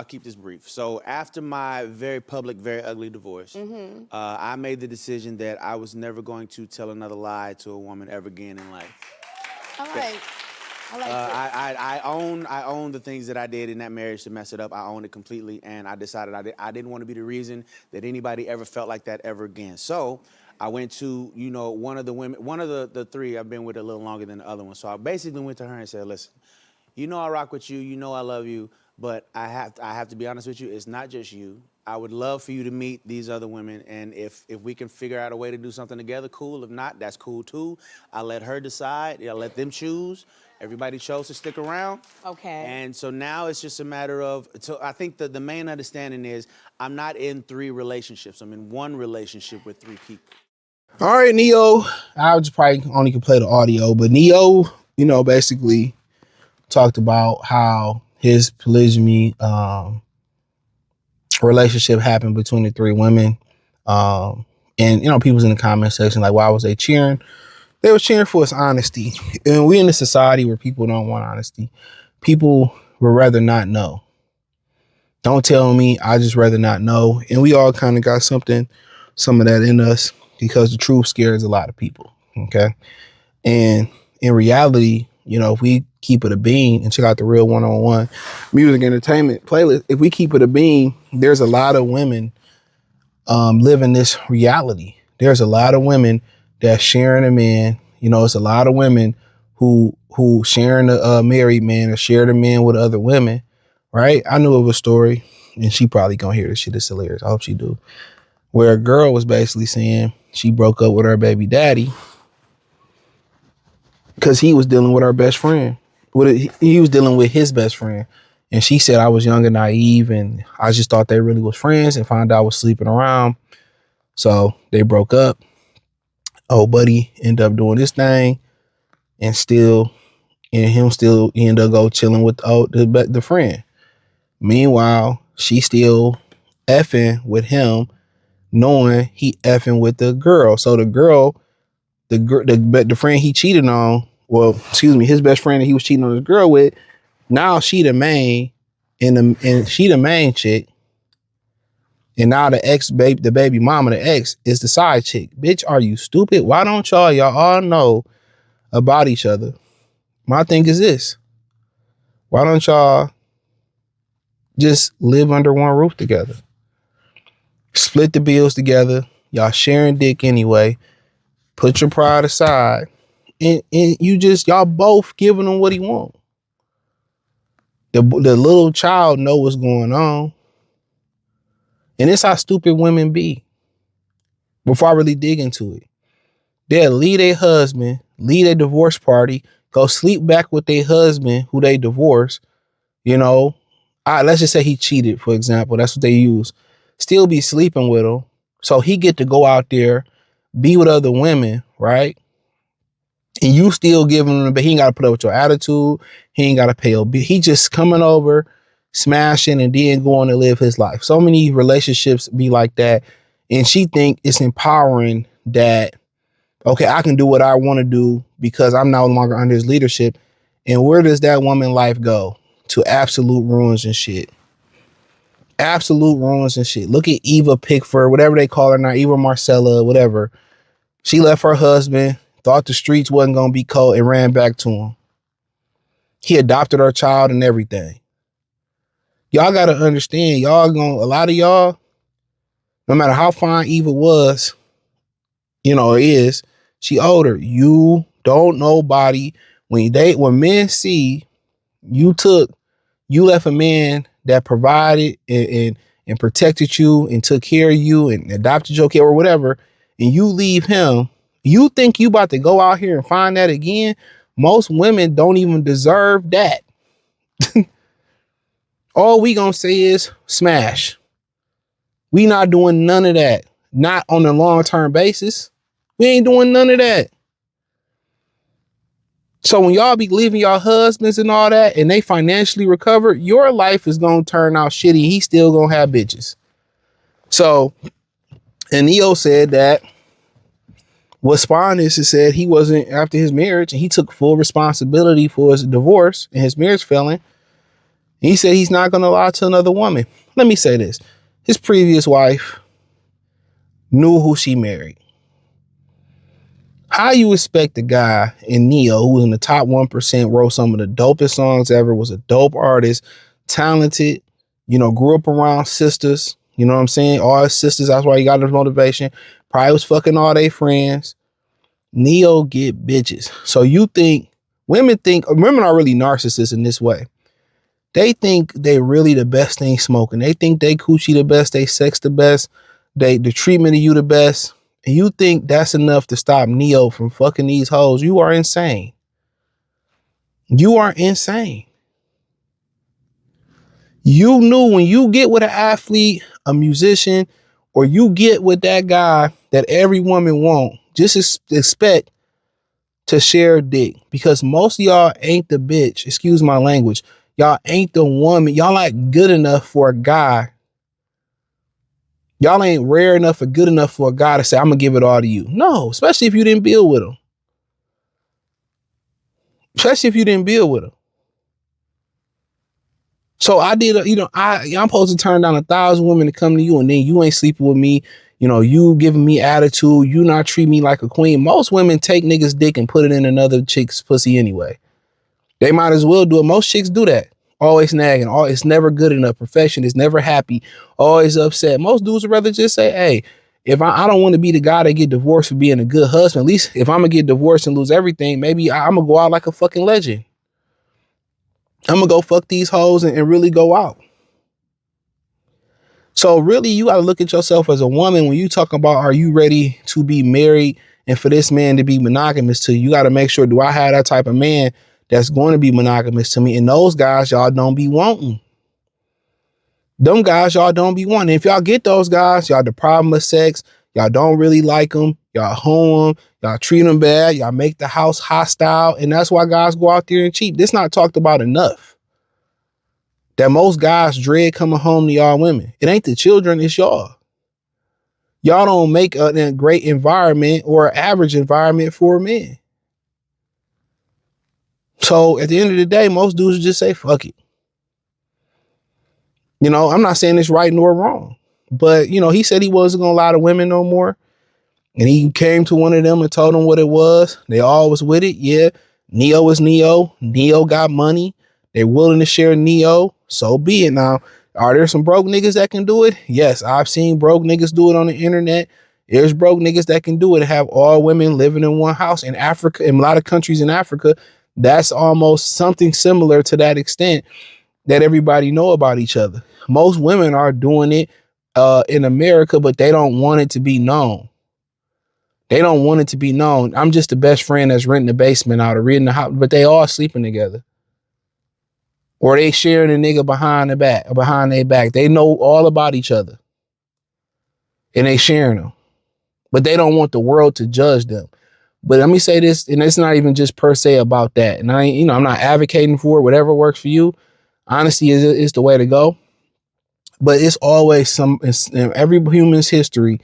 I'll keep this brief. So after my very public, very ugly divorce, I made the decision that I was never going to tell another lie to a woman ever again in life. All right. I like that. I own the things that I did in that marriage to mess it up. I own it completely, and I decided I didn't want to be the reason that anybody ever felt like that ever again. So I went to, one of the women, one of the three I've been with a little longer than the other one. So I basically went to her and said, listen, I rock with you, I love you, but I have to be honest with you, it's not just you. I would love for you to meet these other women, and if we can figure out a way to do something together, cool. If not, that's cool too. I let her decide. I let them choose. Everybody chose to stick around. Okay. And so now it's just a matter of, so I think the main understanding is I'm not in 3 relationships. I'm in 1 relationship with 3 people. All right, Neo. I just probably only can play the audio, but Neo, basically talked about how his polygamy relationship happened between the 3 women. And people's in the comment section like, why was they cheering? They were cheering for his honesty. And we in a society where people don't want honesty. People would rather not know. Don't tell me, I just rather not know. And we all kind of got some of that in us because the truth scares a lot of people. Okay. And in reality, if we keep it a bean and check out the Real 101 Music Entertainment playlist, if we keep it a bean, there's a lot of women living this reality. There's a lot of women that's sharing a man. It's a lot of women who sharing a married man or share the man with other women, right? I knew of a story, and she probably gonna hear this shit. It's hilarious. I hope she do. Where a girl was basically saying she broke up with her baby daddy because he was dealing with her best friend. He was dealing with his best friend. And she said, I was young and naive, and I just thought they really was friends and found out I was sleeping around. So they broke up. Old buddy ended up doing this thing and him still end up go chilling with the friend. Meanwhile, she still effing with him, knowing he effing with the girl. So the girl, the friend he cheated on, his best friend that he was cheating on his girl with, now she the main and she the main chick. And now the baby mama, the ex, is the side chick. Bitch, are you stupid? Why don't y'all all know about each other? My thing is this. Why don't y'all just live under one roof together? Split the bills together. Y'all sharing dick anyway. Put your pride aside. And y'all both giving him what he want. The little child know what's going on. And it's how stupid women be. Before I really dig into it, they'll leave their husband, leave their divorce party, go sleep back with their husband who they divorced. Let's just say he cheated, for example. That's what they use. Still be sleeping with him. So he get to go out there, be with other women, right? And you still giving him, but he ain't got to put up with your attitude. He ain't got to pay your bill. He just coming over, smashing, and then going to live his life. So many relationships be like that. And she think it's empowering that, okay, I can do what I want to do because I'm no longer under his leadership. And where does that woman life go? To absolute ruins and shit. Absolute ruins and shit. Look at Eva Pickford, whatever they call her now, Eva Marcella, whatever. She left her husband, thought the streets wasn't going to be cold, and ran back to him. He adopted her child and everything. Y'all got to understand, a lot of y'all, no matter how fine Eva was, or is, she older. You don't nobody, when men see you left a man that provided and protected you and took care of you and adopted your kid or whatever, and you leave him, you think you about to go out here and find that again? Most women don't even deserve that. All we gonna say is smash. We not doing none of that. Not on a long-term basis. We ain't doing none of that. So when y'all be leaving y'all husbands and all that and they financially recover, your life is going to turn out shitty. He's still going to have bitches. So, and Neo said that what Spawn is said he wasn't after his marriage and he took full responsibility for his divorce and his marriage failing. He said he's not going to lie to another woman. Let me say this. His previous wife knew who she married. How you expect a guy in Neo, who was in the top 1%, wrote some of the dopest songs ever, was a dope artist, talented, grew up around sisters, you know what I'm saying? All his sisters, that's why he got his motivation. Probably was fucking all their friends. Neo get bitches. So you think, women are really narcissists in this way. They think they really the best thing smoking. They think they coochie the best, they sex the best, the treatment of you the best. And you think that's enough to stop Neo from fucking these hoes. You are insane. You are insane. You knew when you get with an athlete, a musician, or you get with that guy that every woman want, just expect to share dick, because most of y'all ain't the bitch. Excuse my language. Y'all ain't the woman. Y'all ain't good enough for a guy. Y'all ain't rare enough or good enough for a guy to say, I'm going to give it all to you. No, especially if you didn't build with him. Especially if you didn't build with him. So I did, I'm supposed to turn down 1,000 women to come to you, and then you ain't sleeping with me. You giving me attitude. You not treat me like a queen. Most women take niggas' dick and put it in another chick's pussy anyway. They might as well do it. Most chicks do that. Always nagging. It's never good enough. Perfection is never happy. Always upset. Most dudes would rather just say, hey, if I don't want to be the guy that get divorced for being a good husband, at least if I'm going to get divorced and lose everything, maybe I'm going to go out like a fucking legend. I'm going to go fuck these hoes and really go out. So really, you got to look at yourself as a woman when you talk about, are you ready to be married and for this man to be monogamous to you? You got to make sure, do I have that type of man that's going to be monogamous to me? And those guys, y'all don't be wanting. Them guys, y'all don't be wanting. If y'all get those guys, y'all the problem of sex. Y'all don't really like them. Y'all home them. Y'all treat them bad. Y'all make the house hostile. And that's why guys go out there and cheat. This not talked about enough. That most guys dread coming home to y'all women. It ain't the children, it's y'all. Y'all don't make a great environment or average environment for men. So at the end of the day, most dudes just say, fuck it. I'm not saying it's right nor wrong, but he said he wasn't going to lie to women no more. And he came to one of them and told them what it was. They all was with it. Yeah. Neo is Neo. Neo got money. They're willing to share Neo. So be it. Now, are there some broke niggas that can do it? Yes. I've seen broke niggas do it on the internet. There's broke niggas that can do it, have all women living in one house. In Africa, in a lot of countries in Africa, that's almost something similar to that extent that everybody know about each other. Most women are doing it in America, but they don't want it to be known. They don't want it to be known. I'm just the best friend that's renting the basement out or renting the house, but they all sleeping together. Or they sharing a nigga behind their back. They know all about each other. And they sharing them. But they don't want the world to judge them. But let me say this, and it's not even just per se about that. And I'm not advocating for it. Whatever works for you, honesty is the way to go. But it's always in every human's history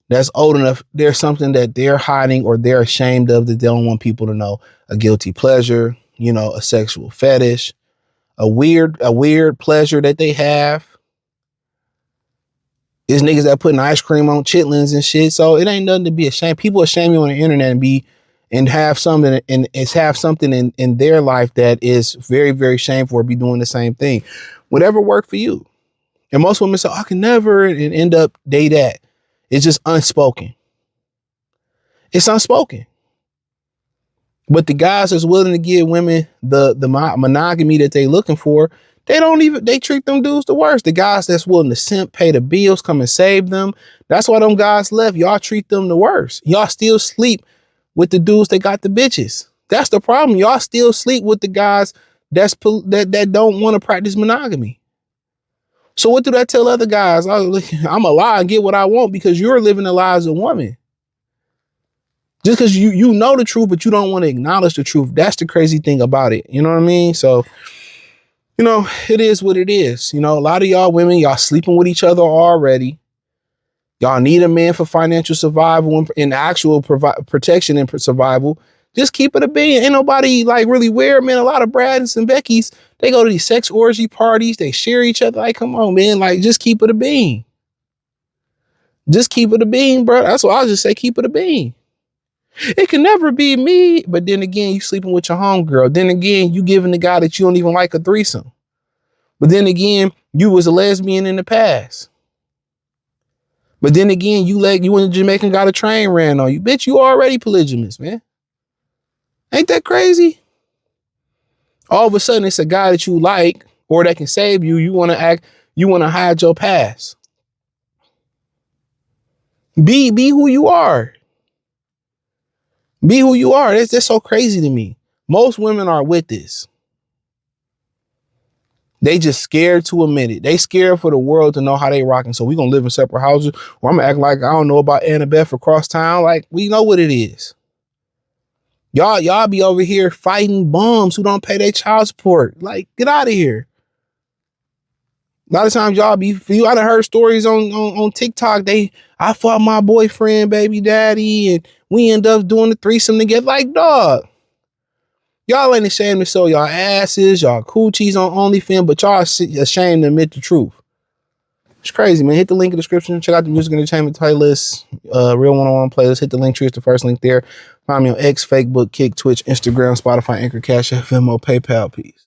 that's old enough, there's something that they're hiding or they're ashamed of that they don't want people to know. A guilty pleasure, a sexual fetish, a weird pleasure that they have. There's niggas that putting ice cream on chitlins and shit. So it ain't nothing to be ashamed. People shame you on the internet and have something in their life that is very, very shameful or be doing the same thing. Whatever worked for you. And most women say, I can never, and end up date that. It's just unspoken. It's unspoken. But the guys that's willing to give women the monogamy that they looking for, they treat them dudes the worst. The guys that's willing to simp, pay the bills, come and save them. That's why them guys left. Y'all treat them the worst. Y'all still sleep with the dudes that got the bitches. That's the problem. Y'all still sleep with the guys that don't want to practice monogamy. So what do that tell other guys? I'm a lie and get what I want because you're living the lives of women. Just because you know the truth, but you don't want to acknowledge the truth. That's the crazy thing about it. You know what I mean? So, it is what it is. A lot of y'all women, y'all sleeping with each other already. Y'all need a man for financial survival and actual protection and survival. Just keep it a bean. Ain't nobody like really weird, man. A lot of Brads and Beckys, they go to these sex orgy parties. They share each other. Like, come on, man. Like, just keep it a bean. Just keep it a bean, bro. That's what I'll just say. Keep it a bean. It can never be me. But then again, you sleeping with your homegirl. Then again, you giving the guy that you don't even like a threesome. But then again, you was a lesbian in the past. But then again, you and the Jamaican got a train ran on you. Bitch, you already polygamous, man. Ain't that crazy? All of a sudden, it's a guy that you like or that can save you. You want to hide your past. Be who you are. Be who you are. That's so crazy to me. Most women are with this. They just scared to admit it. They scared for the world to know how they rocking. So we gonna live in separate houses, or I'm gonna act like I don't know about Annabeth across town. Like, we know what it is. Y'all be over here fighting bums who don't pay their child support. Like, get out of here. A lot of times I done heard stories on TikTok. I fought my boyfriend, baby daddy, and we end up doing the threesome together. Like, dog, y'all ain't ashamed to show y'all asses, y'all coochies on OnlyFans, but y'all ashamed to admit the truth. It's crazy, man. Hit the link in the description. Check out the music entertainment playlist, real one-on-one playlist. Hit the link tree. It's the first link there. Find me on X, Facebook, Kick, Twitch, Instagram, Spotify, Anchor, Cash App, Venmo, PayPal. Peace.